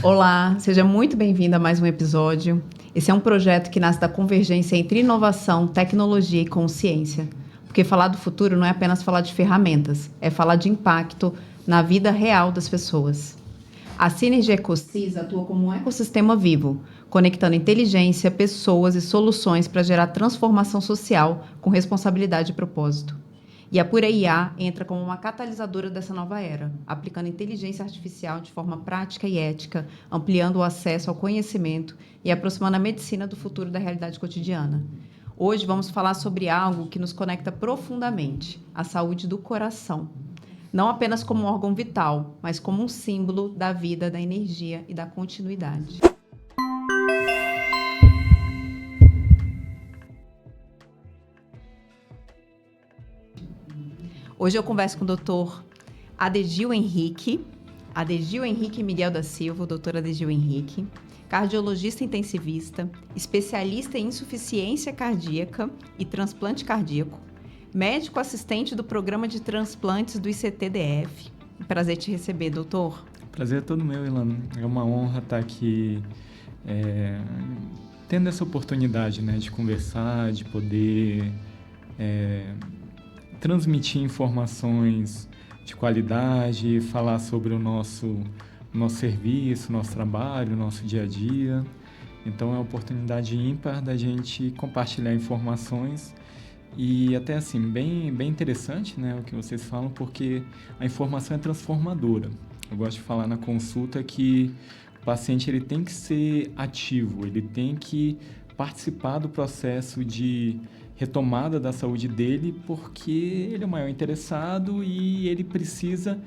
Olá, seja muito bem-vindo a mais um episódio. Esse é um projeto que nasce da convergência entre inovação, tecnologia e consciência. Porque falar do futuro não é apenas falar de ferramentas, é falar de impacto na vida real das pessoas. A Synergy EcoSys atua como um ecossistema vivo, conectando inteligência, pessoas e soluções para gerar transformação social com responsabilidade e propósito. E a Pura IA entra como uma catalisadora dessa nova era, aplicando inteligência artificial de forma prática e ética, ampliando o acesso ao conhecimento e aproximando a medicina do futuro da realidade cotidiana. Hoje vamos falar sobre algo que nos conecta profundamente, a saúde do coração. Não apenas como um órgão vital, mas como um símbolo da vida, da energia e da continuidade. Hoje eu converso com o Dr. Adegil Henrique Miguel da Silva, o Dr. Adegil Henrique, cardiologista intensivista, especialista em insuficiência cardíaca e transplante cardíaco, médico assistente do programa de transplantes do ICTDF. Prazer te receber, doutor. Prazer é todo meu, Ilana. É uma honra estar aqui tendo essa oportunidade, né, de conversar, de poder transmitir informações de qualidade, falar sobre o nosso serviço, nosso trabalho, nosso dia a dia. Então é uma oportunidade ímpar da gente compartilhar informações e até assim, bem interessante, né, o que vocês falam, porque a informação é transformadora. Eu gosto de falar na consulta que o paciente ele tem que ser ativo, ele tem que participar do processo de retomada da saúde dele, porque ele é o maior interessado e ele precisa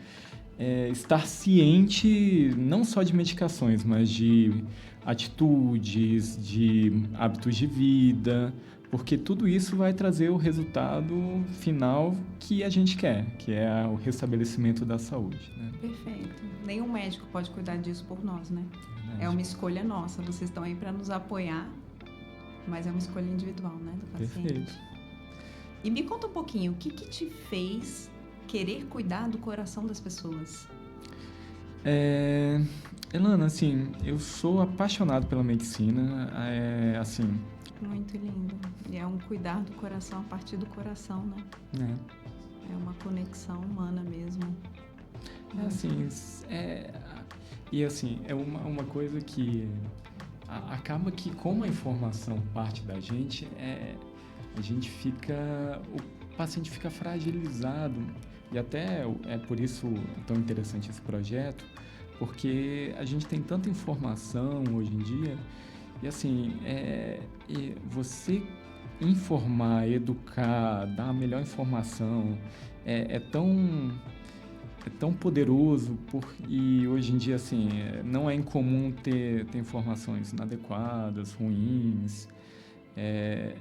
estar ciente não só de medicações, mas de atitudes, de hábitos de vida, porque tudo isso vai trazer o resultado final que a gente quer, que é o restabelecimento da saúde, né? Perfeito. Nenhum médico pode cuidar disso por nós, né? É uma escolha nossa. Vocês estão aí para nos apoiar, mas é uma escolha individual, né, do paciente. Perfeito. E me conta um pouquinho, o que te fez querer cuidar do coração das pessoas? Ilana, assim, eu sou apaixonado pela medicina, assim... Muito lindo. E é um cuidar do coração a partir do coração, né? É uma conexão humana mesmo. E assim, é uma coisa que acaba que, como a informação parte da gente, o paciente fica fragilizado. E até é por isso tão interessante esse projeto, porque a gente tem tanta informação hoje em dia, e assim, e você informar, educar, dar a melhor informação, é tão poderoso, e hoje em dia, assim, não é incomum ter informações inadequadas, ruins. É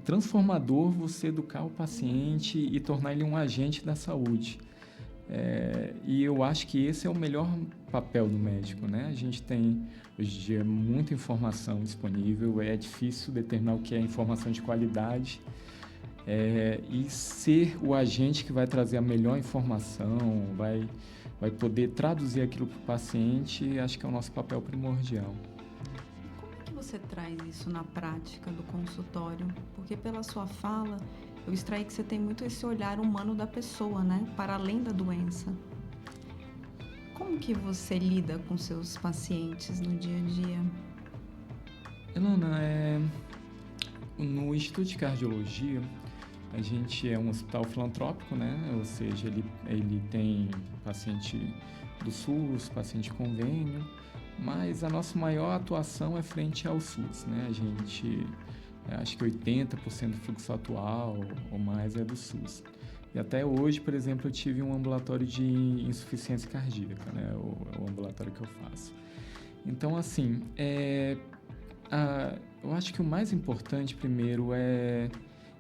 transformador você educar o paciente e tornar ele um agente da saúde. E eu acho que esse é o melhor papel do médico, né? A gente tem, hoje em dia, muita informação disponível, é difícil determinar o que é informação de qualidade. E ser o agente que vai trazer a melhor informação, vai poder traduzir aquilo para o paciente, acho que é o nosso papel primordial. Como é que você traz isso na prática do consultório? Porque pela sua fala, eu extraí que você tem muito esse olhar humano da pessoa, né? Para além da doença. Como que você lida com seus pacientes no dia a dia? Ilana, no Instituto de Cardiologia, a gente é um hospital filantrópico, né? Ou seja, ele tem paciente do SUS, paciente de convênio, mas a nossa maior atuação é frente ao SUS, né? A gente, acho que 80% do fluxo atual ou mais é do SUS. E até hoje, por exemplo, eu tive um ambulatório de insuficiência cardíaca, né? O ambulatório que eu faço. Então, assim, eu acho que o mais importante, primeiro, é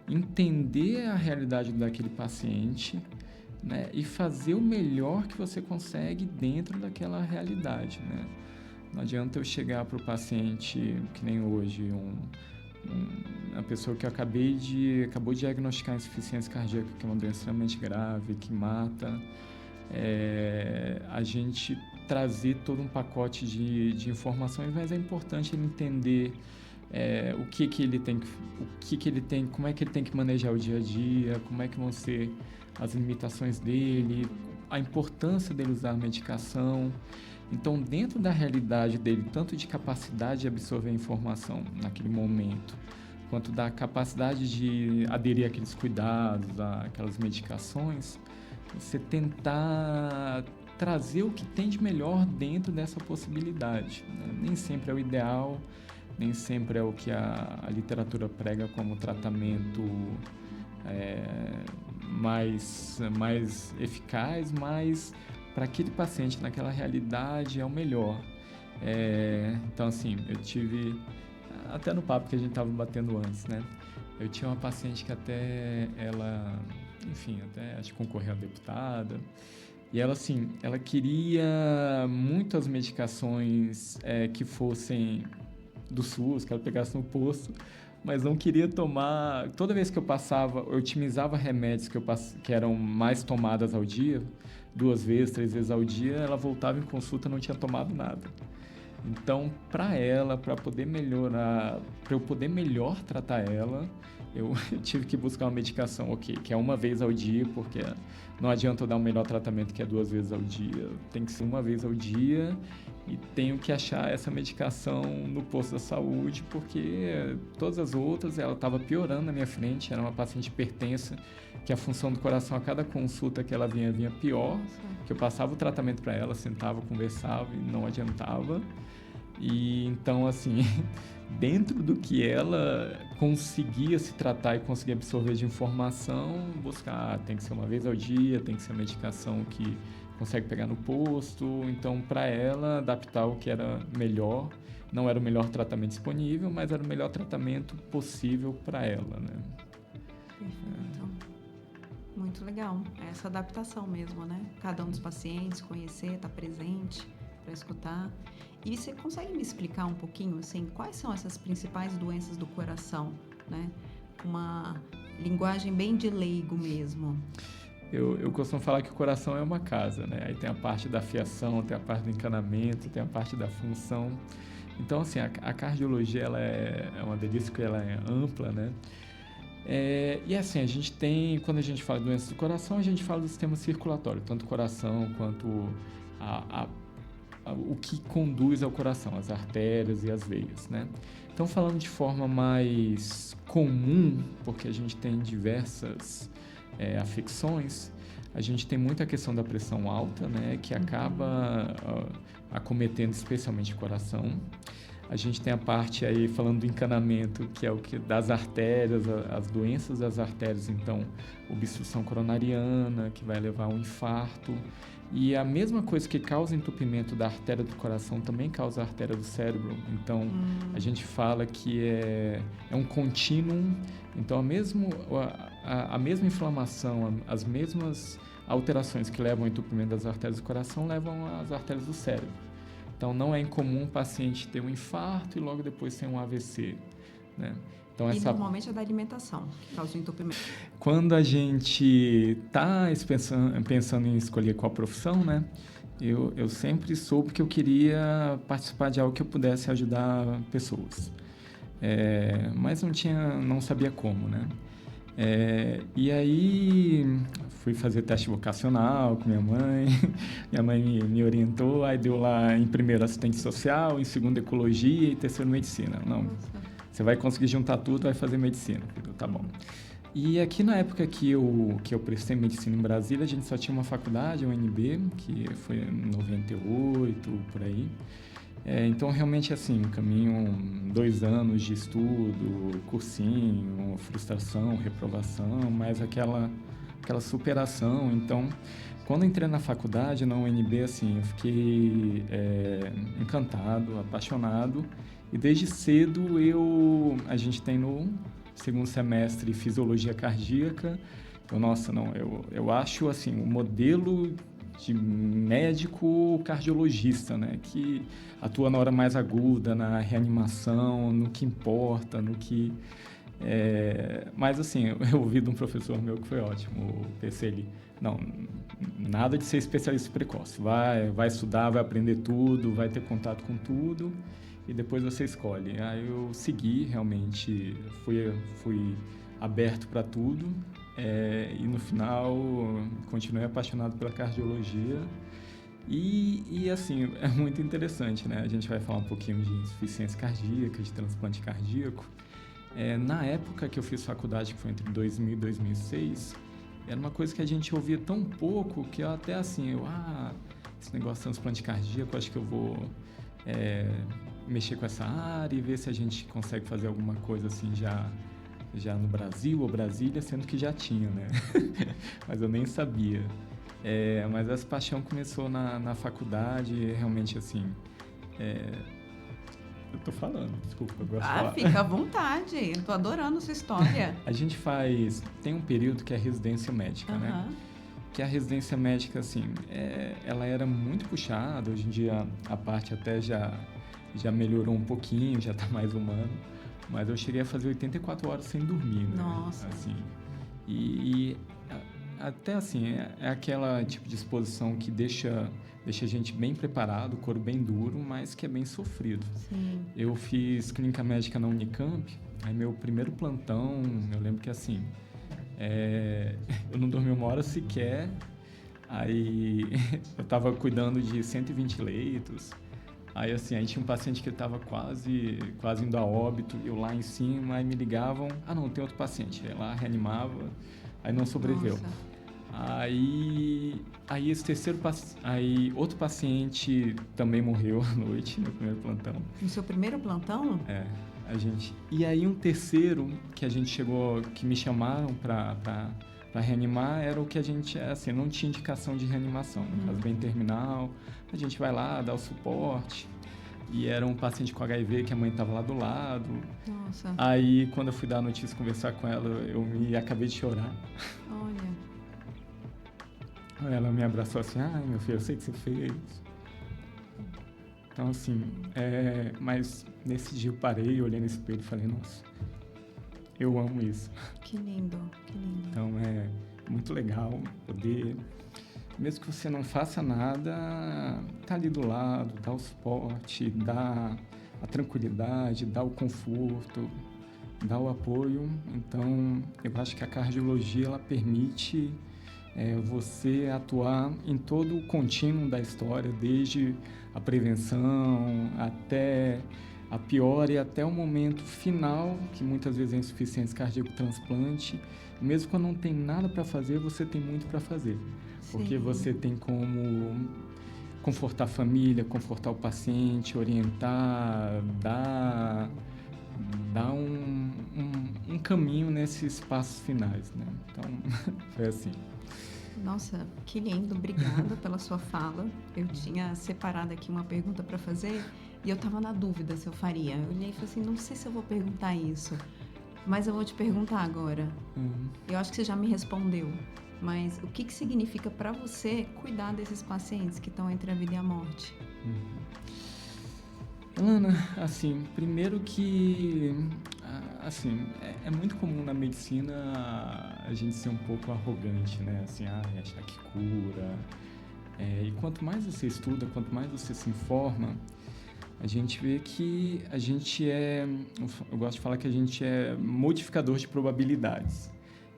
entender a realidade daquele paciente, né, e fazer o melhor que você consegue dentro daquela realidade, né? Não adianta eu chegar para o paciente, que nem hoje, uma pessoa que acabou de diagnosticar insuficiência cardíaca, que é uma doença extremamente grave, que mata. A gente trazer todo um pacote de informações, mas é importante ele entender o que ele tem, como é que ele tem que manejar o dia a dia, como é que vão ser as limitações dele, a importância dele usar a medicação. Então, dentro da realidade dele, tanto de capacidade de absorver a informação naquele momento, quanto da capacidade de aderir àqueles cuidados, àquelas medicações, você tentar trazer o que tem de melhor dentro dessa possibilidade, né? Nem sempre é o ideal, nem sempre é o que a literatura prega como tratamento mais eficaz, mas para aquele paciente naquela realidade é o melhor. Então, assim, eu tive, até no papo que a gente estava batendo antes, né? Eu tinha uma paciente que até ela, enfim, até acho que concorreu a deputada, e ela, assim, ela queria muito as medicações que fossem do SUS, que ela pegasse no posto, mas não queria tomar. Toda vez que eu passava, eu otimizava remédios que eram mais tomadas ao dia, 2 vezes, 3 vezes ao dia, ela voltava em consulta e não tinha tomado nada. Então, para ela, para eu poder melhor tratar ela, eu tive que buscar uma medicação, que é 1 vez ao dia, porque não adianta eu dar um melhor tratamento que é 2 vezes ao dia. Tem que ser 1 vez ao dia e tenho que achar essa medicação no posto da saúde, porque todas as outras, ela estava piorando na minha frente. Era uma paciente hipertensa, que a função do coração, a cada consulta que ela vinha pior, que eu passava o tratamento para ela, sentava, conversava e não adiantava. E então, assim, dentro do que ela conseguia se tratar e conseguia absorver de informação, buscar, tem que ser 1 vez ao dia, tem que ser medicação que consegue pegar no posto. Então, para ela, adaptar o que era melhor, não era o melhor tratamento disponível, mas era o melhor tratamento possível para ela, né? Perfeito. Muito legal. Essa adaptação mesmo, né? Cada um dos pacientes, conhecer, estar presente para escutar. E você consegue me explicar um pouquinho, assim, quais são essas principais doenças do coração, né? Uma linguagem bem de leigo mesmo. Eu costumo falar que o coração é uma casa, né? Aí tem a parte da fiação, tem a parte do encanamento, tem a parte da função. Então, assim, a cardiologia, ela é uma delícia, porque ela é ampla, né? E assim, a gente tem, quando a gente fala de doenças do coração, a gente fala do sistema circulatório, tanto o coração quanto o que conduz ao coração, as artérias e as veias, né? Então, falando de forma mais comum, porque a gente tem diversas afecções, a gente tem muita questão da pressão alta, né? Que acaba acometendo especialmente o coração. A gente tem a parte aí, falando do encanamento, que é o que das artérias, as doenças das artérias, então, obstrução coronariana, que vai levar a um infarto. E a mesma coisa que causa entupimento da artéria do coração também causa a artéria do cérebro. Então, a gente fala que é um contínuo. Então, a mesma inflamação, as mesmas alterações que levam ao entupimento das artérias do coração levam às artérias do cérebro. Então, não é incomum o paciente ter um infarto e logo depois ter um AVC, né? Então, normalmente é da alimentação que causa o entupimento. Quando a gente está pensando em escolher qual profissão, né? Eu sempre soube que eu queria participar de algo que eu pudesse ajudar pessoas. Mas não sabia como, né? E aí fui fazer teste vocacional com minha mãe. Minha mãe me orientou, aí deu lá em primeiro assistente social, em segundo ecologia e terceiro medicina. Não, você vai conseguir juntar tudo, vai fazer medicina. Tá bom. E aqui na época que eu prestei medicina em Brasília, a gente só tinha uma faculdade, a UNB, que foi em 98, por aí. Então, realmente, assim, um caminho, 2 anos de estudo, cursinho, frustração, reprovação, mas aquela superação. Então, quando entrei na faculdade, na UNB, assim, eu fiquei encantado, apaixonado. E desde cedo a gente tem no 2º semestre fisiologia cardíaca. Eu acho, assim, o modelo de médico cardiologista, né, que atua na hora mais aguda, na reanimação, no que importa, no que... Mas, assim, eu ouvi de um professor meu que foi ótimo, o PC, Não, nada de ser especialista precoce. Vai estudar, vai aprender tudo, vai ter contato com tudo e depois você escolhe. Aí eu segui, realmente, fui aberto para tudo e no final continuei apaixonado pela cardiologia. E assim, é muito interessante, né? A gente vai falar um pouquinho de insuficiência cardíaca, de transplante cardíaco. Na época que eu fiz faculdade, que foi entre 2000 e 2006, era uma coisa que a gente ouvia tão pouco que eu até assim, esse negócio de transplante cardíaco, acho que eu vou mexer com essa área e ver se a gente consegue fazer alguma coisa assim já no Brasil ou Brasília, sendo que já tinha, né? Mas eu nem sabia. Mas essa paixão começou na faculdade, realmente assim. Eu tô falando, desculpa, eu gosto de falar. Fica à vontade, eu tô adorando essa história. A gente tem um período que é residência médica, né? Que a residência médica, assim, ela era muito puxada, hoje em dia a parte até já melhorou um pouquinho, já tá mais humano, mas eu cheguei a fazer 84 horas sem dormir, né? Nossa! Assim, e até assim, é aquela tipo de exposição que deixa a gente bem preparado, o corpo bem duro, mas que é bem sofrido. Sim. Eu fiz clínica médica na Unicamp, aí meu primeiro plantão, eu lembro que assim, eu não dormi uma hora sequer, aí eu estava cuidando de 120 leitos, aí assim, aí tinha um paciente que estava quase indo a óbito, eu lá em cima, aí me ligavam, não, tem outro paciente, aí lá reanimava, aí não sobreviveu. Nossa. Aí outro paciente também morreu à noite no primeiro plantão. No seu primeiro plantão? E aí um terceiro que a gente que me chamaram para reanimar, era o que a gente, assim, não tinha indicação de reanimação, no caso bem terminal, a gente vai lá, dá o suporte, e era um paciente com HIV que a mãe estava lá do lado. Nossa. Aí quando eu fui dar a notícia, conversar com ela, acabei de chorar. Olha. Ela me abraçou assim, meu filho, eu sei que você fez. Então, assim, mas nesse dia eu parei, olhei no espelho e falei, nossa, eu amo isso. Que lindo, que lindo. Então, é muito legal poder, mesmo que você não faça nada, tá ali do lado, dar o suporte, dar a tranquilidade, dar o conforto, dar o apoio. Então, eu acho que a cardiologia, ela permite você atuar em todo o contínuo da história, desde a prevenção até a piora e até o momento final, que muitas vezes é insuficiência cardíaco-transplante. Mesmo quando não tem nada para fazer, você tem muito para fazer. Sim. Porque você tem como confortar a família, confortar o paciente, orientar, dar um caminho nesses passos finais, né? Então, foi assim. Nossa, que lindo, obrigada pela sua fala. Eu tinha separado aqui uma pergunta para fazer e eu estava na dúvida se eu faria. Eu olhei e falei assim, não sei se eu vou perguntar isso, mas eu vou te perguntar agora. Eu acho que você já me respondeu, mas o que significa para você cuidar desses pacientes que estão entre a vida e a morte? Ana, assim, primeiro que, assim, é muito comum na medicina a gente ser um pouco arrogante, né? Assim, achar que cura. E quanto mais você estuda, quanto mais você se informa, a gente vê que a gente eu gosto de falar que a gente é modificador de probabilidades,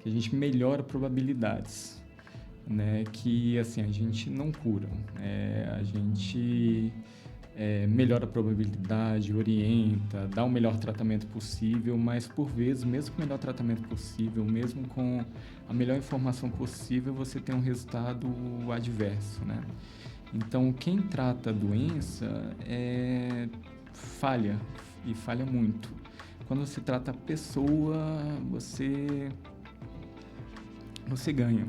que a gente melhora probabilidades, né? Que, assim, a gente não cura, a gente melhora a probabilidade, orienta, dá o melhor tratamento possível, mas por vezes, mesmo com o melhor tratamento possível, mesmo com a melhor informação possível, você tem um resultado adverso, né? Então, quem trata a doença falha, e falha muito. Quando você trata a pessoa, você ganha,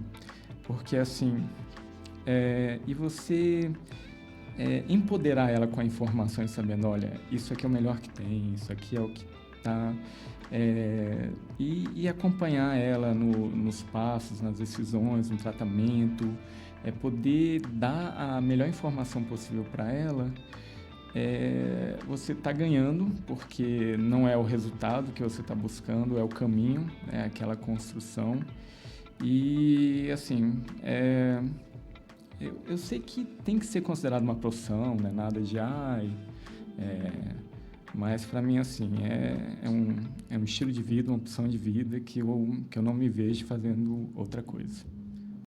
porque assim, e você empoderar ela com a informação e sabendo, olha, isso aqui é o melhor que tem, isso aqui é o que tá, e acompanhar ela nos passos, nas decisões, no tratamento, poder dar a melhor informação possível para ela. Você está ganhando, porque não é o resultado que você está buscando, é o caminho, é aquela construção. E, assim, eu sei que tem que ser considerado uma profissão, não é nada de mas para mim, assim, é um estilo de vida, uma opção de vida que eu não me vejo fazendo outra coisa.